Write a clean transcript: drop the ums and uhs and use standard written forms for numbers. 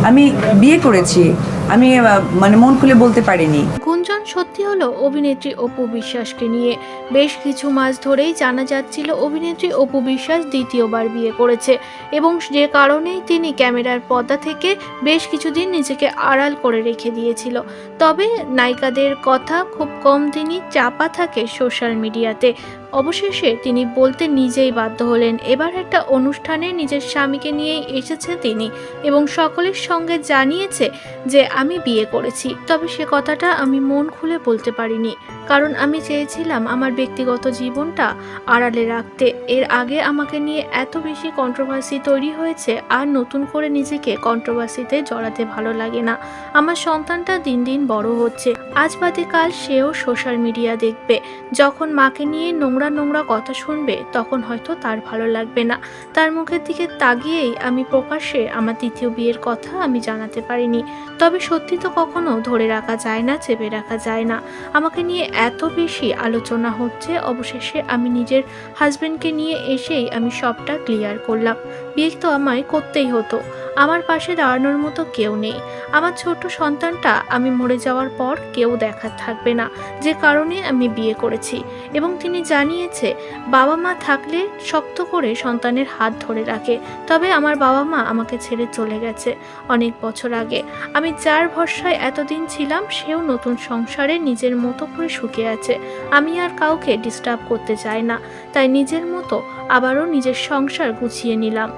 আমি বিয়ে করেছি, আমি মানে মন খুলে বলতে পারিনি। গুঞ্জন সত্যি হলো অভিনেত্রী অপু বিশ্বাসকে নিয়ে। বেশ কিছু মাস ধরেই জানা যাচ্ছিল অভিনেত্রী অপু বিশ্বাস দ্বিতীয়বার বিয়ে করেছে এবং যে কারণেই তিনি ক্যামেরার পর্দা থেকে বেশ কিছুদিন নিজেকে আড়াল করে রেখে দিয়েছিল। তবে নায়িকাদের কথা খুব কম দিনই চাপা থাকে সোশ্যাল মিডিয়াতে। অবশেষে তিনি বলতে নিজেই বাধ্য হলেন। এবার একটা অনুষ্ঠানে নিজের স্বামীকে নিয়েই এসেছে তিনি এবং সকলের সঙ্গে জানিয়েছে যে আমি বিয়ে করেছি। তবে সে কথাটা আমি মন খুলে বলতে পারিনি, কারণ আমি চেয়েছিলাম আমার ব্যক্তিগত জীবনটা আড়ালে রাখতে। এর আগে আমাকে নিয়ে এত বেশি কন্ট্রোভার্সি তৈরি হয়েছে, আর নতুন করে নিজেকে কন্ট্রোভার্সিতে জড়াতে ভালো লাগে না। আমার সন্তানটা দিন দিন বড় হচ্ছে, আজ বাদে কাল সেও সোশ্যাল মিডিয়া দেখবে। যখন মাকে নিয়ে নোংরা নোংরা কথা শুনবে তখন হয়তো তার ভালো লাগবে না। তার মুখের দিকে তাকিয়েই আমি প্রকাশ্যে আমার দ্বিতীয় বিয়ের কথা আমি জানাতে পারিনি। তবে সত্যি তো কখনো ধরে রাখা যায় না, চেপে রাখা যায় না। আমাকে নিয়ে এত বেশি আলোচনা হচ্ছে, অবশেষে আমি নিজের হাজবেন্ডকে নিয়ে এসেই আমি সবটা ক্লিয়ার করলাম। বিয়ে তো আমায় করতেই হতো, আমার পাশে দাঁড়ানোর মতো কেউ নেই। আমার ছোট সন্তানটা আমি মরে যাওয়ার পর কেউ দেখার থাকবে না, যে কারণে আমি বিয়ে করেছি। এবং তিনি জানিয়েছে বাবা মা থাকলে শক্ত করে সন্তানের হাত ধরে রাখে। তবে আমার বাবা মা আমাকে ছেড়ে চলে গেছে অনেক বছর আগে। আমি যার ভরসায় এতদিন ছিলাম সেও নতুন সংসারে নিজের মতো করে সুখে আছে। আমি আর কাউকে ডিস্টার্ব করতে চাই না, তাই নিজের মতো আবারও নিজের সংসার গুছিয়ে নিলাম।